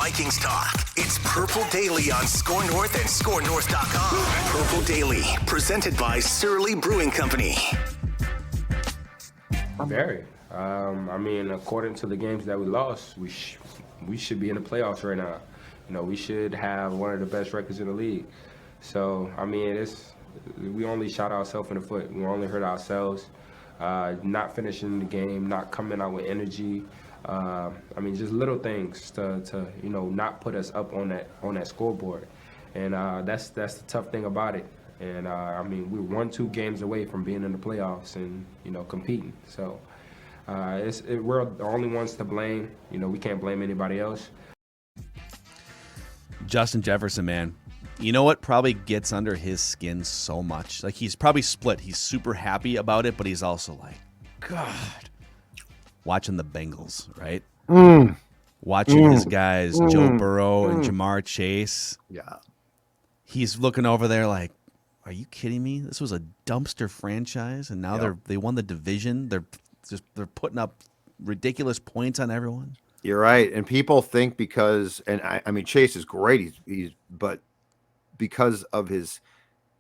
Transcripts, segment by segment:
Vikings talk. It's Purple Daily on Score North and ScoreNorth.com. Purple Daily, presented by Surly Brewing Company. Very. According to the games that we lost, we should be in the playoffs right now. We should have one of the best records in the league. So, we only shot ourselves in the foot. We only hurt ourselves. Not finishing the game, not coming out with energy. Just little things to not put us up on that scoreboard. And that's the tough thing about it. And we're 1-2 games away from being in the playoffs and competing. So we're the only ones to blame. We can't blame anybody else. Justin Jefferson, man. You know what probably gets under his skin so much? Like, he's probably split. He's super happy about it, but he's also like, God. Watching the Bengals, right? Watching his guys, Joe Burrow and Jamar Chase. Yeah. He's looking over there like, are you kidding me? This was a dumpster franchise, and now they won the division. They're putting up ridiculous points on everyone. You're right. And people think because, and Chase is great. But because of his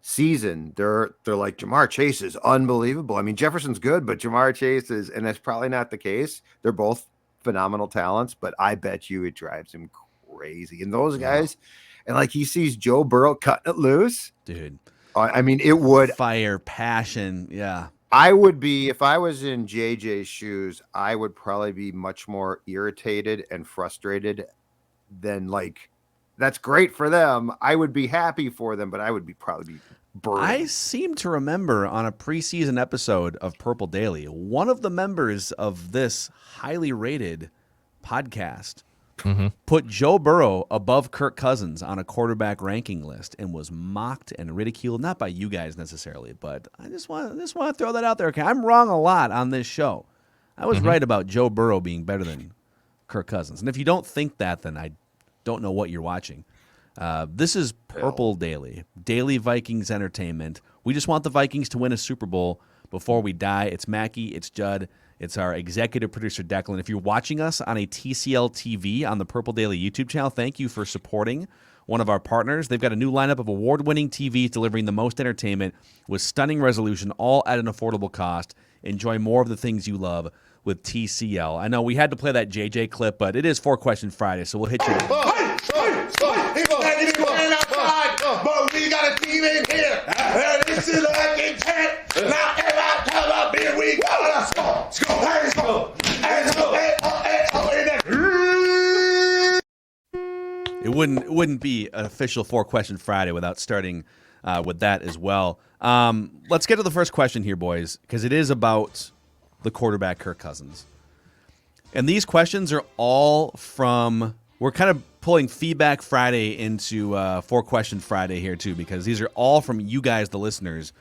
season, they're like, Jamar Chase is unbelievable. Jefferson's good, but Jamar Chase is, and that's probably not the case. They're both phenomenal talents, but I bet you it drives him crazy. And those guys, and like he sees Joe Burrow cutting it loose, dude. It would fire, passion, yeah. I would be, if I was in JJ's shoes, I would probably be much more irritated and frustrated than like. That's great for them. I would be happy for them, but I would probably be burned. I seem to remember on a preseason episode of Purple Daily, one of the members of this highly rated podcast put Joe Burrow above Kirk Cousins on a quarterback ranking list and was mocked and ridiculed, not by you guys necessarily, but I just want to throw that out there. Okay, I'm wrong a lot on this show. I was right about Joe Burrow being better than Kirk Cousins. And if you don't think that, then I don't know what you're watching. This is Purple Daily Vikings entertainment. We just want the Vikings to win a Super Bowl before we die. It's Mackie, it's Judd, it's our executive producer Declan. If you're watching us on a TCL TV on the Purple Daily YouTube channel, thank you for supporting one of our partners. They've got a new lineup of award-winning TVs delivering the most entertainment with stunning resolution, all at an affordable cost. Enjoy more of the things you love with TCL. I know we had to play that JJ clip, but it is 4-Question Friday, so we'll hit you. But we got a team in here. This is like a chant. Now every time I be we gotta score. It wouldn't be an official 4-Question Friday without starting with that as well. Let's get to the first question here, boys, because it is about the quarterback Kirk Cousins. And these questions are all from, we're kind of pulling Feedback Friday into 4-Question Friday here too, because these are all from you guys, the listeners,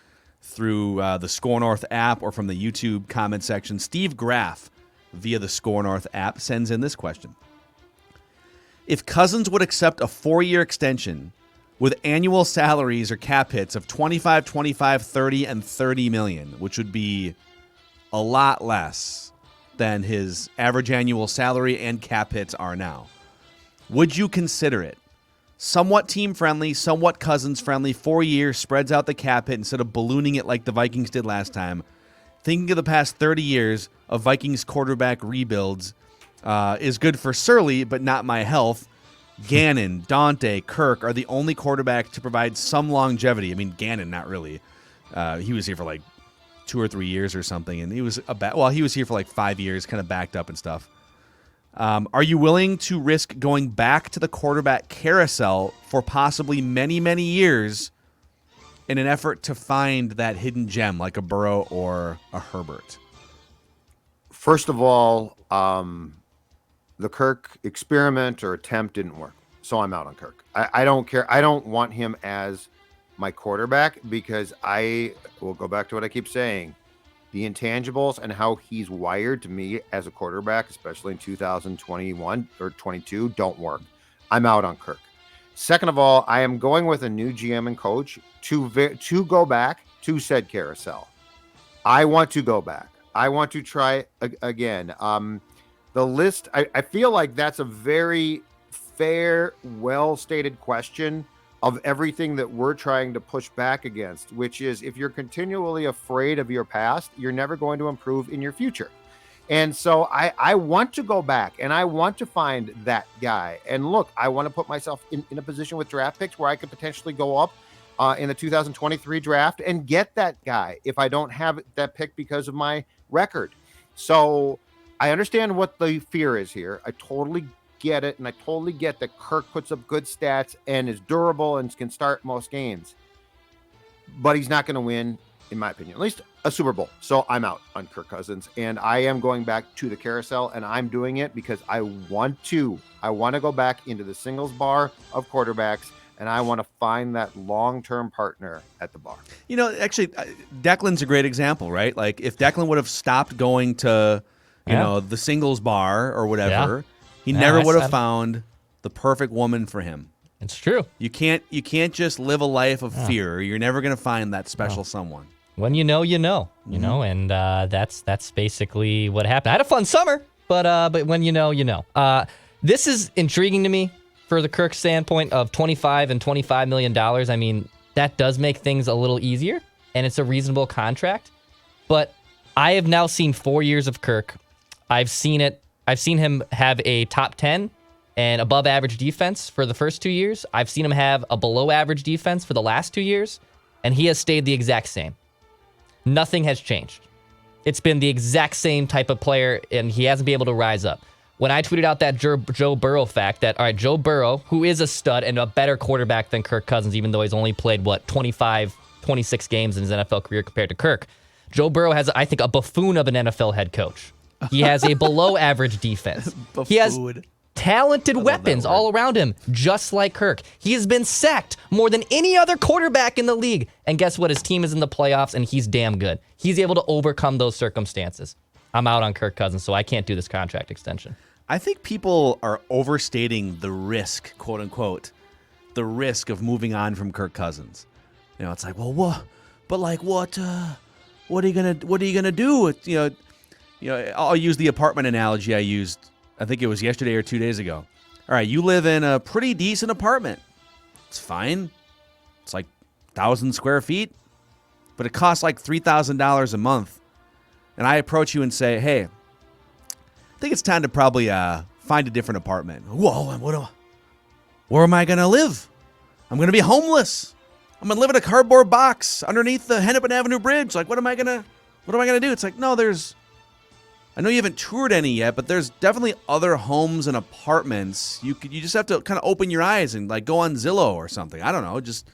through the Score North app or from the YouTube comment section. Steve Graff, via the Score North app, sends in this question. If Cousins would accept a 4-year extension with annual salaries or cap hits of 25, 25, 30, and 30 million, which would be a lot less than his average annual salary and cap hits are now, would you consider it? Somewhat team-friendly, somewhat Cousins-friendly, 4 years, spreads out the cap hit instead of ballooning it like the Vikings did last time. Thinking of the past 30 years of Vikings quarterback rebuilds is good for Surly, but not my health. Gannon, Dante, Kirk are the only quarterback to provide some longevity. Gannon, not really. He was here for like 2 or 3 years or something, and he was he was here for like 5 years, kind of backed up and stuff. Are you willing to risk going back to the quarterback carousel for possibly many, many years in an effort to find that hidden gem like a Burrow or a Herbert? First of all, the Kirk experiment or attempt didn't work, so I'm out on Kirk. I don't care. I don't want him as my quarterback because I will go back to what I keep saying. The intangibles and how he's wired to me as a quarterback, especially in 2021 or 22, don't work. I'm out on Kirk. Second of all, I am going with a new GM and coach to go back to said carousel. I want to go back. I want to try again. The list, I feel like that's a very fair, well-stated question of everything that we're trying to push back against, which is if you're continually afraid of your past, you're never going to improve in your future. And so I want to go back and I want to find that guy. And look, I want to put myself in a position with draft picks where I could potentially go up in the 2023 draft and get that guy if I don't have that pick because of my record. So I understand what the fear is here. I totally get it. And I totally get that Kirk puts up good stats and is durable and can start most games. But he's not going to win, in my opinion, at least a Super Bowl. So I'm out on Kirk Cousins, and I am going back to the carousel, and I'm doing it because I want to go back into the singles bar of quarterbacks, and I want to find that long-term partner at the bar. You know, actually, Declan's a great example, right? Like if Declan would have stopped going to, you know, the singles bar or whatever, he never would have found the perfect woman for him. It's true. You can't just live a life of fear. You're never going to find that special someone. When you know, you know, and that's basically what happened. I had a fun summer, but when you know, you know. This is intriguing to me for the Kirk standpoint of $25 and $25 million. I mean, that does make things a little easier, and it's a reasonable contract. But I have now seen 4 years of Kirk. I've seen him have a top 10 and above average defense for the first 2 years. I've seen him have a below average defense for the last 2 years, and he has stayed the exact same. Nothing has changed. It's been the exact same type of player, and he hasn't been able to rise up. When I tweeted out that Joe Burrow fact that, all right, Joe Burrow, who is a stud and a better quarterback than Kirk Cousins, even though he's only played, 26 games in his NFL career compared to Kirk. Joe Burrow has, I think, a buffoon of an NFL head coach. He has a below-average defense. He has talented weapons all around him, just like Kirk. He has been sacked more than any other quarterback in the league. And guess what? His team is in the playoffs, and he's damn good. He's able to overcome those circumstances. I'm out on Kirk Cousins, so I can't do this contract extension. I think people are overstating the risk, quote unquote, the risk of moving on from Kirk Cousins. You know, it's like, well, what? But like, what are you gonna do? You know, I'll use the apartment analogy I used. I think it was yesterday or 2 days ago. All right, you live in a pretty decent apartment. It's fine. It's like 1,000 square feet, but it costs like $3,000 a month. And I approach you and say, hey, I think it's time to probably find a different apartment. Whoa, where am I going to live? I'm going to be homeless. I'm going to live in a cardboard box underneath the Hennepin Avenue Bridge. Like, what am I going to do? It's like, no, I know you haven't toured any yet, but there's definitely other homes and apartments. You just have to kind of open your eyes and like go on Zillow or something. I don't know. Just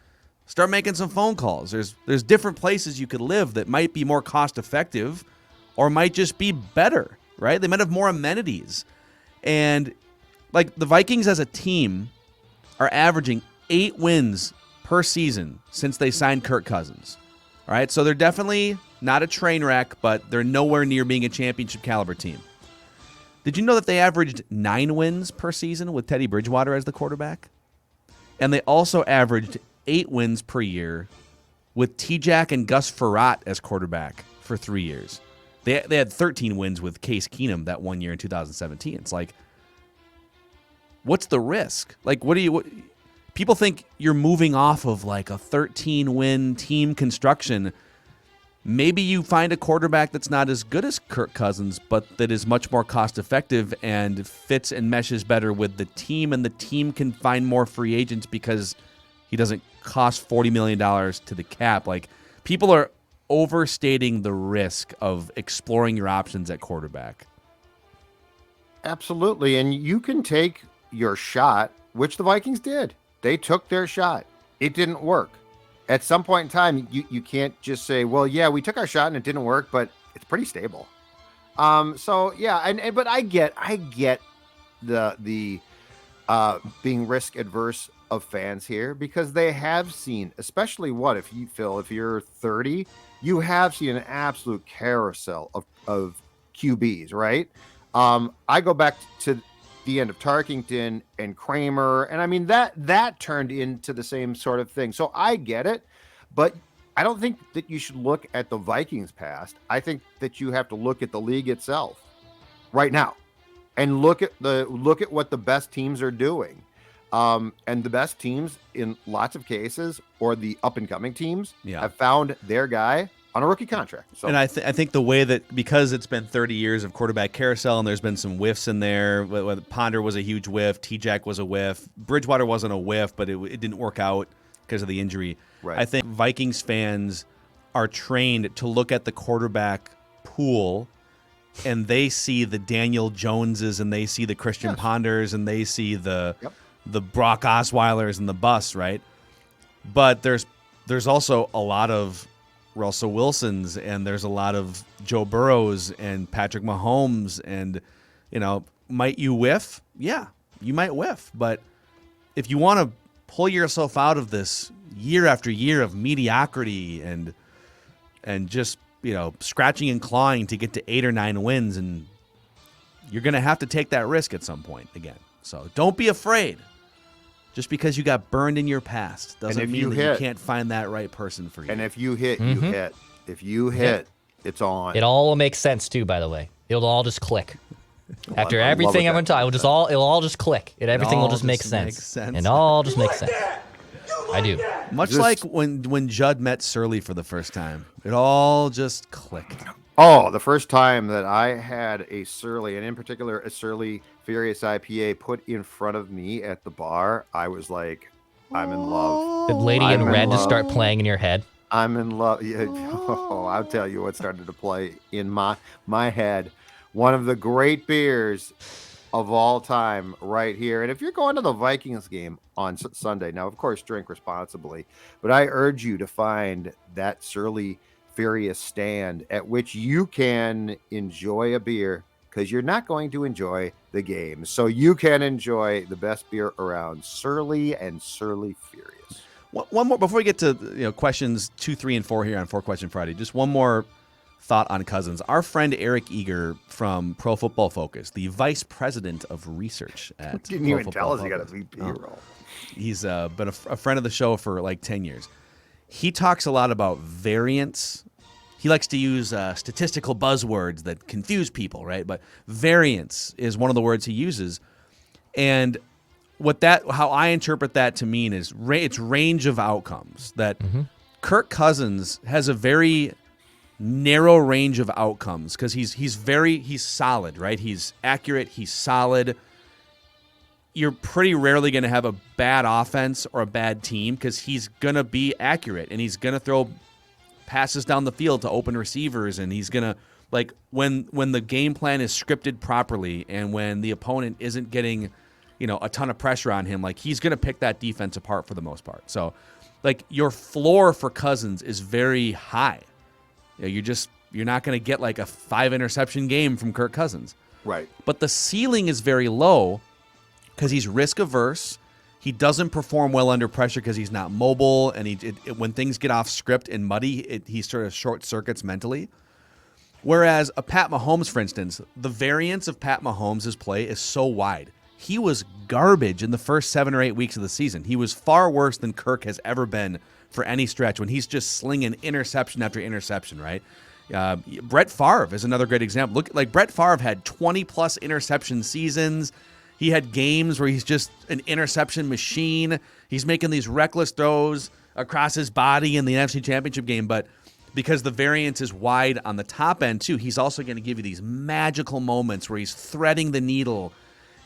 start making some phone calls. There's different places you could live that might be more cost effective or might just be better, right? They might have more amenities. And like the Vikings as a team are averaging 8 wins per season since they signed Kirk Cousins. All right, so they're definitely not a train wreck, but they're nowhere near being a championship caliber team. Did you know that they averaged 9 wins per season with Teddy Bridgewater as the quarterback? And they also averaged 8 wins per year with T-Jack and Gus Frerotte as quarterback for 3 years. They had 13 wins with Case Keenum that 1 year in 2017. It's like, what's the risk? Like, people think you're moving off of like a 13-win team construction. Maybe you find a quarterback that's not as good as Kirk Cousins, but that is much more cost-effective and fits and meshes better with the team, and the team can find more free agents because he doesn't cost $40 million to the cap. Like, people are overstating the risk of exploring your options at quarterback. Absolutely, and you can take your shot, which the Vikings did. They took their shot. It didn't work. At some point in time, you can't just say, well, yeah, we took our shot and it didn't work, but it's pretty stable. So yeah, but I get the being risk adverse of fans here, because they have seen, especially if you're 30, you have seen an absolute carousel of QBs, right? I go back to the end of Tarkington and Kramer, and I mean that turned into the same sort of thing. So I get it, but I don't think that you should look at the Vikings past. I think that you have to look at the league itself right now and look at what the best teams are doing. And the best teams in lots of cases, or the up-and-coming teams, Yeah. have found their guy on a rookie contract. So, And I think the way that, because it's been 30 years of quarterback carousel and there's been some whiffs in there, Ponder was a huge whiff, T-Jack was a whiff, Bridgewater wasn't a whiff, but it didn't work out because of the injury. Right. I think Vikings fans are trained to look at the quarterback pool and they see the Daniel Joneses and they see the Christian Ponders and they see the Brock Osweilers and the bus, right? But there's also a lot of Russell Wilsons and there's a lot of Joe Burrows and Patrick Mahomes and, might you whiff? Yeah, you might whiff. But if you want to pull yourself out of this year after year of mediocrity and just, scratching and clawing to get to 8 or 9 wins, and you're going to have to take that risk at some point again. So don't be afraid. Just because you got burned in your past doesn't mean that you can't find that right person for you. And if you hit, you hit. If you hit, it's on. It all will make sense too, by the way. It'll all just click. After I everything I'm love going to talk, it'll all just click. Everything will just make sense. It all just makes sense. I do. Much like when Judd met Surly for the first time. It all just clicked. Oh, the first time that I had a Surly, and in particular a Surly Furious IPA put in front of me at the bar, I was like, I'm in love. Did Lady in Red just start playing in your head? I'm in love. Yeah, I'll tell you what started to play in my head. One of the great beers of all time right here. And if you're going to the Vikings game on Sunday, now, of course, drink responsibly, but I urge you to find that Surly Furious stand at which you can enjoy a beer, because you're not going to enjoy the game. So you can enjoy the best beer around, Surly and Surly Furious. One more before we get to questions 2, 3, and 4 here on 4 Question Friday. Just one more thought on Cousins. Our friend Eric Eager from Pro Football Focus, the vice president of research at Didn't Pro even Football tell us he got a Focus. VP role. He's been a friend of the show for like 10 years. He talks a lot about variance. He likes to use statistical buzzwords that confuse people, right? But variance is one of the words he uses. And how I interpret that to mean is it's range of outcomes. That Kirk Cousins has a very narrow range of outcomes because he's solid, right? He's accurate, he's solid. You're pretty rarely going to have a bad offense or a bad team because he's going to be accurate and he's going to throw passes down the field to open receivers, and he's going to, when the game plan is scripted properly and when the opponent isn't getting, a ton of pressure on him, he's going to pick that defense apart for the most part. So, your floor for Cousins is very high. You're not going to get a 5 interception game from Kirk Cousins. Right. But the ceiling is very low because he's risk averse. He doesn't perform well under pressure because he's not mobile, and when things get off script and muddy, he sort of short circuits mentally. Whereas a Pat Mahomes, for instance, the variance of Pat Mahomes' play is so wide. He was garbage in the first 7 or 8 weeks of the season. He was far worse than Kirk has ever been for any stretch when he's just slinging interception after interception, right? Brett Favre is another great example. Look, Brett Favre had 20-plus interception seasons. He had games where he's just an interception machine. He's making these reckless throws across his body in the NFC Championship game, but because the variance is wide on the top end, too, he's also going to give you these magical moments where he's threading the needle.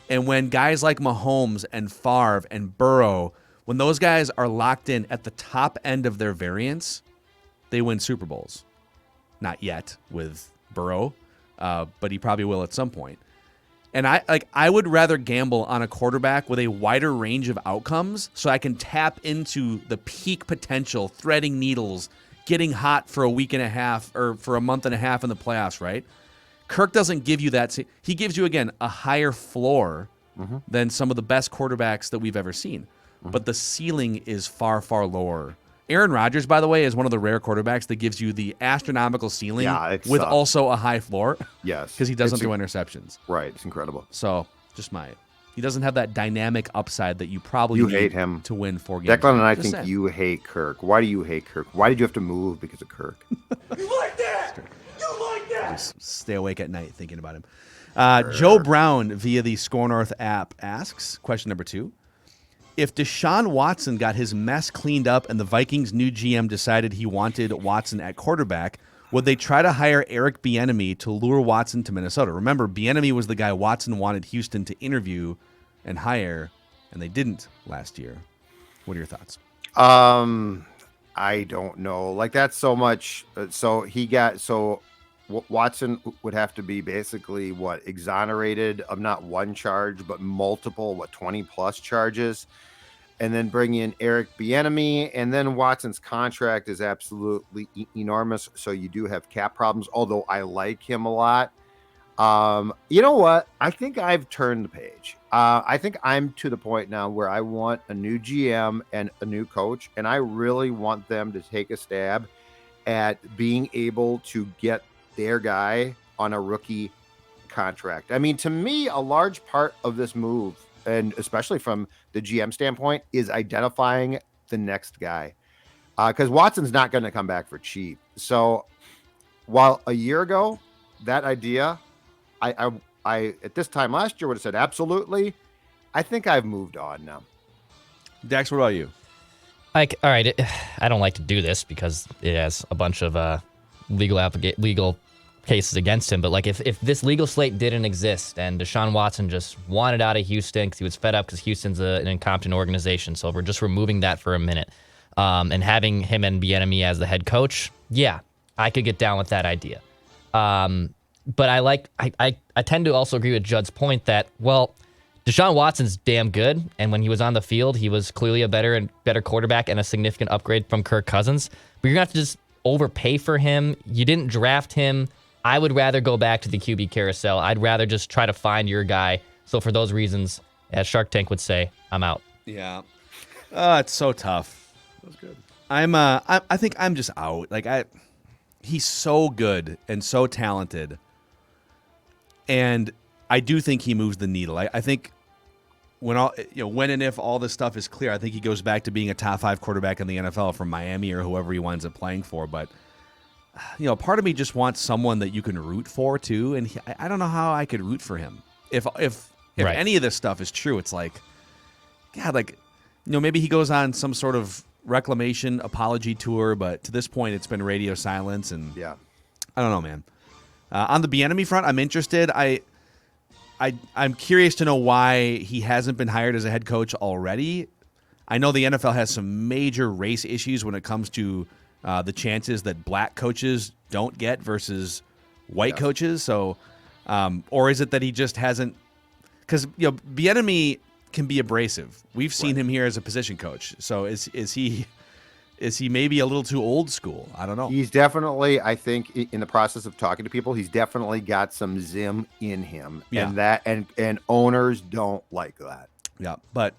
And when guys like Mahomes and Favre and Burrow, when those guys are locked in at the top end of their variance, they win Super Bowls. Not yet with Burrow, but he probably will at some point. And I would rather gamble on a quarterback with a wider range of outcomes so I can tap into the peak potential, threading needles, getting hot for a week and a half or for a month and a half in the playoffs, right? Kirk doesn't give you that. He gives you, again, a higher floor than some of the best quarterbacks that we've ever seen. But the ceiling is far, far lower. Aaron Rodgers, by the way, is one of the rare quarterbacks that gives you the astronomical ceiling with also a high floor. Yes. Because he doesn't throw interceptions. Right. It's incredible. So, he doesn't have that dynamic upside that you probably need hate him to win 4 games. Declan and I think you hate Kirk. Why do you hate Kirk? Why did you have to move because of Kirk? You like that? You like that? Just stay awake at night thinking about him. Joe Brown via the Score North app asks, question number 2, if Deshaun Watson got his mess cleaned up and the Vikings' new GM decided he wanted Watson at quarterback, would they try to hire Eric Bieniemy to lure Watson to Minnesota? Remember, Bieniemy was the guy Watson wanted Houston to interview and hire, and they didn't last year. What are your thoughts? I don't know. Like, that's so much. Watson would have to be basically exonerated of not one charge, but multiple, 20 plus charges. And then bring in Eric Bieniemy, and then Watson's contract is absolutely enormous. So you do have cap problems, although I like him a lot. You know what? I think I've turned the page. I think I'm to the point now where I want a new GM and a new coach, and I really want them to take a stab at being able to get their guy on a rookie contract. I mean, to me, a large part of this move, and especially from the GM standpoint, is identifying the next guy. Because Watson's not going to come back for cheap. So while a year ago, that idea, I at this time last year would have said absolutely, I think I've moved on now. Dax, what about you? All right, I don't like to do this because it has a bunch of legal cases against him. But like, if this legal slate didn't exist and Deshaun Watson just wanted out of Houston because he was fed up because Houston's an incompetent organization, so we're just removing that for a minute, and having him and Bieniemy as the head coach, yeah, I could get down with that idea. But I tend to also agree with Judd's point that, well, Deshaun Watson's damn good, and when he was on the field, he was clearly a better quarterback and a significant upgrade from Kirk Cousins. But you're gonna have to just overpay for him. You didn't draft him. I would rather go back to the QB carousel. I'd rather just try to find your guy. So for those reasons, as Shark Tank would say, I'm out. Yeah, it's so tough. That was good. I think I'm just out. He's so good and so talented, and I do think he moves the needle. I think when and if all this stuff is clear, I think he goes back to being a top 5 quarterback in the NFL from Miami or whoever he winds up playing for. But part of me just wants someone that you can root for too, and I don't know how I could root for him if Right. any of this stuff is true. It's like, God, maybe he goes on some sort of reclamation apology tour, but to this point, it's been radio silence, and Yeah. I don't know, man. On the Bieniemy front, I'm interested. I'm curious to know why he hasn't been hired as a head coach already. I know the NFL has some major race issues when it comes to the chances that black coaches don't get versus white coaches. So, or is it that he just hasn't? Because Bieniemy can be abrasive. We've seen him here as a position coach. So is he maybe a little too old school? I don't know. He's definitely, I think, in the process of talking to people, he's definitely got some zim in him, and owners don't like that. Yeah, but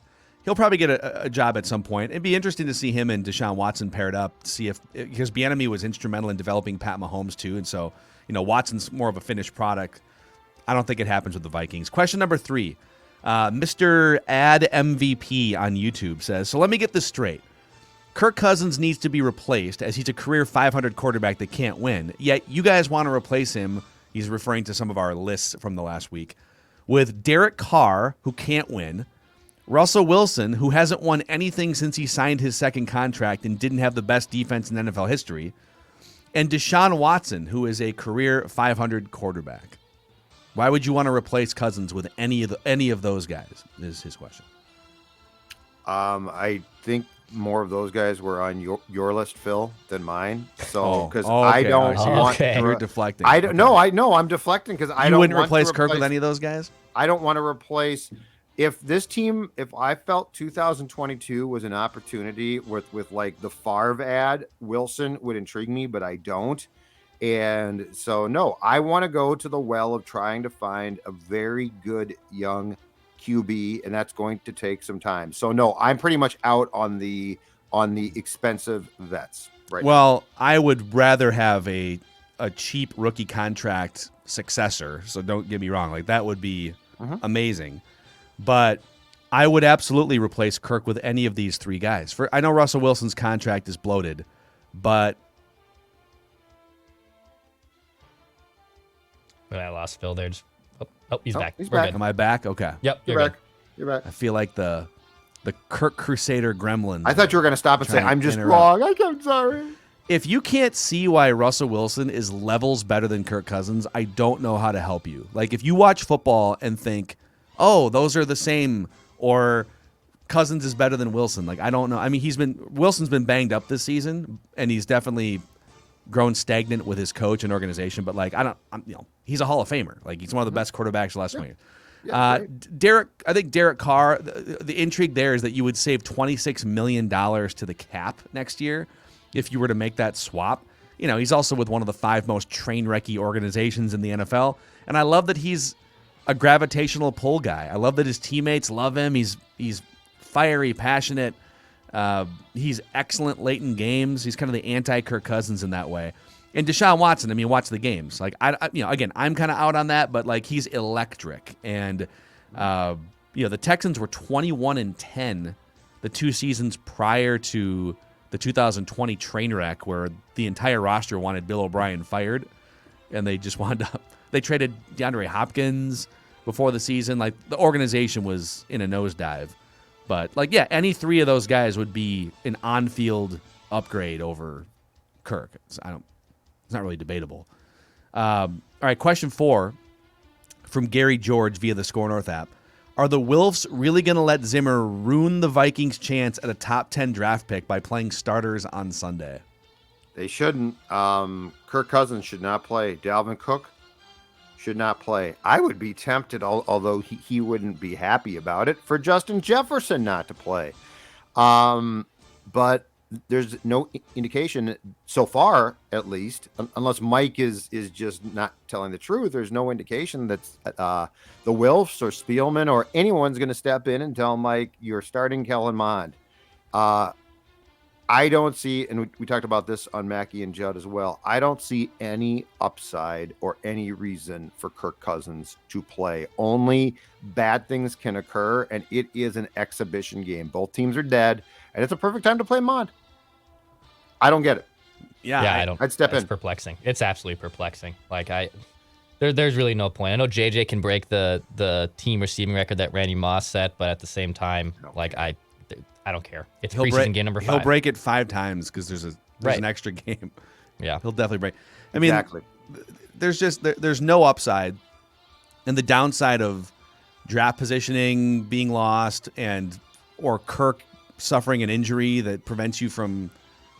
he'll probably get a job at some point. It'd be interesting to see him and Deshaun Watson paired up to see because Bieniemy was instrumental in developing Pat Mahomes too, and so Watson's more of a finished product. I don't think it happens with the Vikings. Question number 3. Mr. Ad MVP on YouTube says, so let me get this straight. Kirk Cousins needs to be replaced as he's a career 500 quarterback that can't win. Yet you guys want to replace him, he's referring to some of our lists from the last week, with Derek Carr, who can't win, Russell Wilson, who hasn't won anything since he signed his second contract and didn't have the best defense in NFL history, and Deshaun Watson, who is a career 500 quarterback. Why would you want to replace Cousins with any of those guys? Is his question. I think more of those guys were on your list, Phil, than mine. So because okay. I don't want Okay. You're deflecting. I don't. Okay. No, I know I'm deflecting because I You don't. wouldn't want replace to Kirk with any of those guys? I don't want to replace. If this team, if I felt 2022 was an opportunity with like the Favre ad, Wilson would intrigue me, but I don't. And so, no, I want to go to the well of trying to find a very good young QB, and that's going to take some time. So, no, I'm pretty much out on the expensive vets right now. Well, I would rather have a cheap rookie contract successor. So don't get me wrong. Like that would be amazing. But I would absolutely replace Kirk with any of these 3 guys. I know Russell Wilson's contract is bloated, but I lost Phil there. He's back. He's We're back. good. am I back? Okay. Yep, You're you're back. You're back. I feel like the the Kirk Crusader gremlin. I thought you were going to stop and say, Trying to I'm just interrupt. wrong. I'm sorry. If you can't see why Russell Wilson is levels better than Kirk Cousins, I don't know how to help you. Like, if you watch football and think, oh, those are the same, or Cousins is better than Wilson, like, I don't know. I mean, Wilson's been banged up this season, and he's definitely grown stagnant with his coach and organization. But like, he's a Hall of Famer. Like, he's one of the best quarterbacks last year. I think Derek Carr. The intrigue there is that you would save $26 million to the cap next year if you were to make that swap. He's also with one of the 5 most train-wrecky organizations in the NFL, and I love that he's a gravitational pull guy. I love that his teammates love him. He's fiery, passionate. He's excellent late in games. He's kind of the anti-Kirk Cousins in that way. And Deshaun Watson, I mean, watch the games. Like, again, I'm kind of out on that, but like, he's electric. And the Texans were 21-10 the 2 seasons prior to the 2020 train wreck, where the entire roster wanted Bill O'Brien fired, and they just wound up. They traded DeAndre Hopkins before the season. Like, the organization was in a nosedive. But like, yeah, any 3 of those guys would be an on-field upgrade over Kirk. It's not really debatable. All right, question 4 from Gary George via the Score North app. Are the Wilfs really going to let Zimmer ruin the Vikings' chance at a top 10 draft pick by playing starters on Sunday? They shouldn't. Kirk Cousins should not play. Dalvin Cook should not play. I would be tempted, although he wouldn't be happy about it, for Justin Jefferson not to play. But there's no indication so far, at least, unless Mike is just not telling the truth. There's no indication that the Wilfs or Spielman or anyone's going to step in and tell Mike, you're starting Kellen Mond. I don't see, and we talked about this on Mackey and Judd as well, I don't see any upside or any reason for Kirk Cousins to play. Only bad things can occur, and it is an exhibition game. Both teams are dead, and it's a perfect time to play Mond. I don't get it. I don't. I'd step in. It's perplexing. It's absolutely perplexing. Like, there's really no point. I know JJ can break the team receiving record that Randy Moss set, but at the same time, I don't care. It's preseason game number 5. He'll break it 5 times because there's an extra game. Yeah, he'll definitely break. I mean, exactly. There's no upside, and the downside of draft positioning being lost or Kirk suffering an injury that prevents you from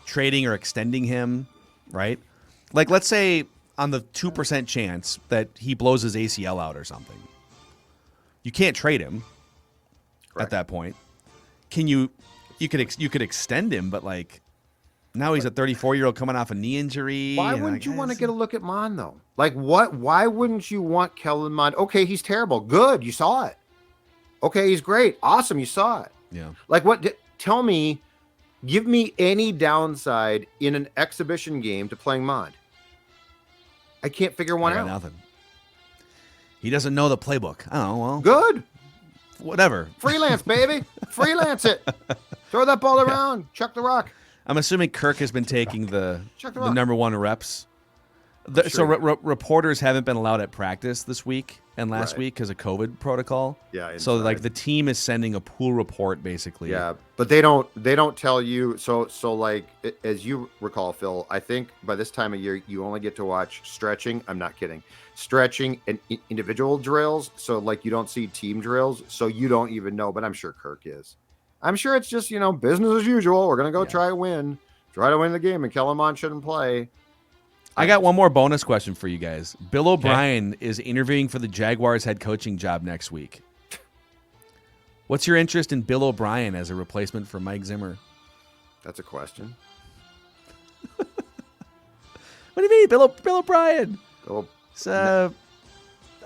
trading or extending him, right? Like, let's say on the 2% chance that he blows his ACL out or something, you can't trade him at that point. You could extend him, but like, now he's a 34-year-old coming off a knee injury. Why wouldn't you want to get a look at Mond, though? Like, what? Why wouldn't you want Kellen Mond? Okay, he's terrible. Good, you saw it. Okay, he's great. Awesome, you saw it. Yeah. Like, what? Tell me, give me any downside in an exhibition game to playing Mond. I can't figure one out. Nothing. He doesn't know the playbook. I don't know. Well, Good. Whatever. Freelance, baby. Freelance it. Throw that ball around. Chuck the rock. I'm assuming Kirk has been taking the number 1 reps. So reporters haven't been allowed at practice this week and last week because of COVID protocol. Yeah. So like, the team is sending a pool report basically. Yeah, but they don't tell you. So like, as you recall, Phil, I think by this time of year you only get to watch stretching. I'm not kidding. Stretching and individual drills. So like, you don't see team drills. So you don't even know. But I'm sure Kirk is. I'm sure it's just, business as usual. We're gonna go try to win the game, and Kellen Mond shouldn't play. I got one more bonus question for you guys. Bill O'Brien is interviewing for the Jaguars head coaching job next week. What's your interest in Bill O'Brien as a replacement for Mike Zimmer? That's a question. What do you mean, Bill O'Brien? I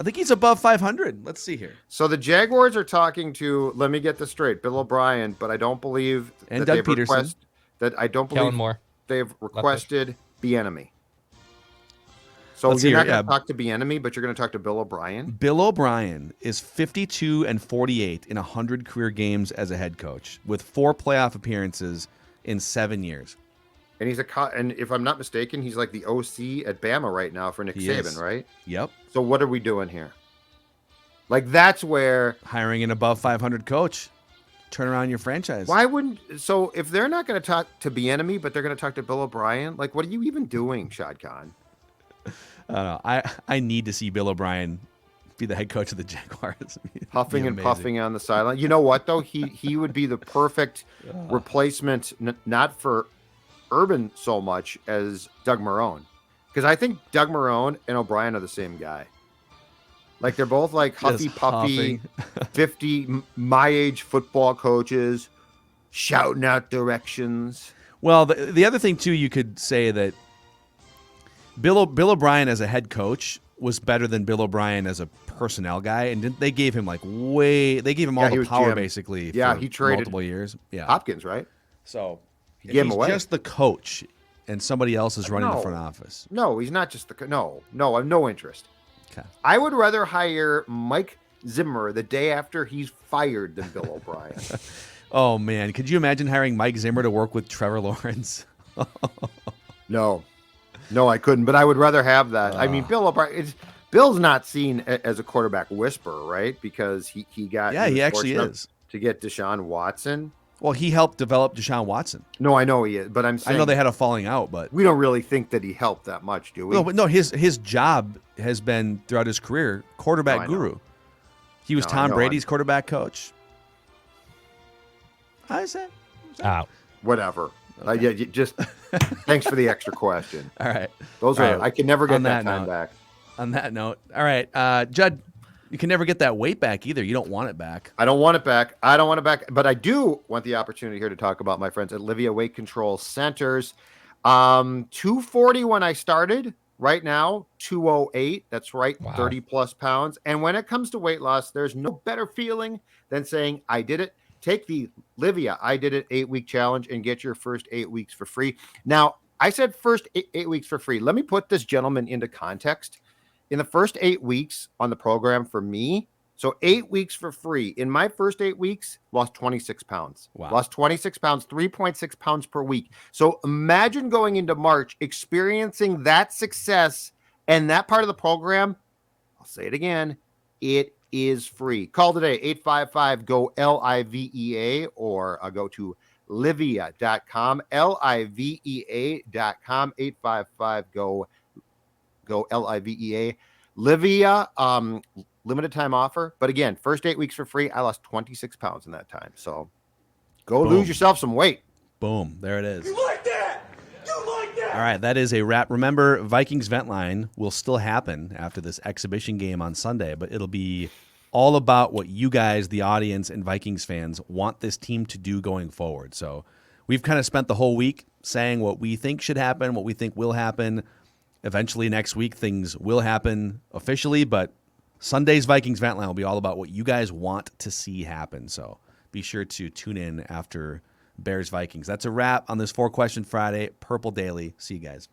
think he's above 500. Let's see here. So the Jaguars are talking to, let me get this straight, Bill O'Brien, but I don't believe and Doug Peterson. Kellen Moore. They've requested Bieniemy. So you're not going to talk to Bieniemy, but you're going to talk to Bill O'Brien? Bill O'Brien is 52-48 in 100 career games as a head coach, with 4 playoff appearances in 7 years. And and if I'm not mistaken, he's like the OC at Bama right now for Nick Saban, right? Yep. So what are we doing here? Like, that's where hiring an above 500 coach. turn around your franchise. Why wouldn't? So if they're not going to talk to Bieniemy, but they're going to talk to Bill O'Brien, like, what are you even doing, Shad Khan? I don't know. I need to see Bill O'Brien be the head coach of the Jaguars. Huffing and puffing on the sideline. You know what, though? He would be the perfect replacement, not for Urban so much as Doug Marrone. Because I think Doug Marrone and O'Brien are the same guy. Like, they're both like huffy puffy, 50 my age football coaches shouting out directions. Well, the other thing too, you could say that Bill O'Brien as a head coach was better than Bill O'Brien as a personnel guy, and they gave him all the power Jim. basically. Yeah, for he traded multiple years. Yeah, Hopkins, right? So He gave him he's away. just the coach, and somebody else is running the front office. No, he's not just no. I have no interest. Okay. I would rather hire Mike Zimmer the day after he's fired than Bill O'Brien. Oh man, could you imagine hiring Mike Zimmer to work with Trevor Lawrence? No, I couldn't. But I would rather have that. I mean, Bill O'Brien. Bill's not seen as a quarterback whisperer, right? Because he got he actually is to get Deshaun Watson. Well, he helped develop Deshaun Watson. No, I know he is, but I'm saying I know they had a falling out, but we don't really think that he helped that much, do we? No, but no, his job has been throughout his career quarterback guru. He was Tom Brady's quarterback coach. I said, Out. Whatever. Yeah, just thanks for the extra question. All right, those are I can never get that time back. On that note, all right, Judd, you can never get that weight back either. You don't want it back. I don't want it back. But I do want the opportunity here to talk about my friends at Livia Weight Control Centers. 240 when I started. Right now, 208. That's right, Wow. 30 plus pounds. And when it comes to weight loss, there's no better feeling than saying, I did it. Take the Livia I Did It 8-week challenge and get your first 8 weeks for free. Now, I said first 8 weeks for free. Let me put this gentleman into context. In the first 8 weeks on the program for me, so 8 weeks for free. In my first 8 weeks, lost 26 pounds. Wow. Lost 26 pounds, 3.6 pounds per week. So imagine going into March, experiencing that success and that part of the program. I'll say it again. It is free. Call today, 855-GO-LIVEA, or go to livia.com, livea.com, 855-GO-LIVEA. Livia, limited time offer. But again, first 8 weeks for free. I lost 26 pounds in that time. So go lose yourself some weight. Boom. There it is. You like that? You like that? All right, that is a wrap. Remember, Vikings Vent Line will still happen after this exhibition game on Sunday, but it'll be all about what you guys, the audience, and Vikings fans want this team to do going forward. So we've kind of spent the whole week saying what we think should happen, what we think will happen. Eventually next week, things will happen officially, but Sunday's Vikings Vent Line will be all about what you guys want to see happen. So be sure to tune in after Bears Vikings. That's a wrap on this 4-Question Friday, Purple Daily. See you guys.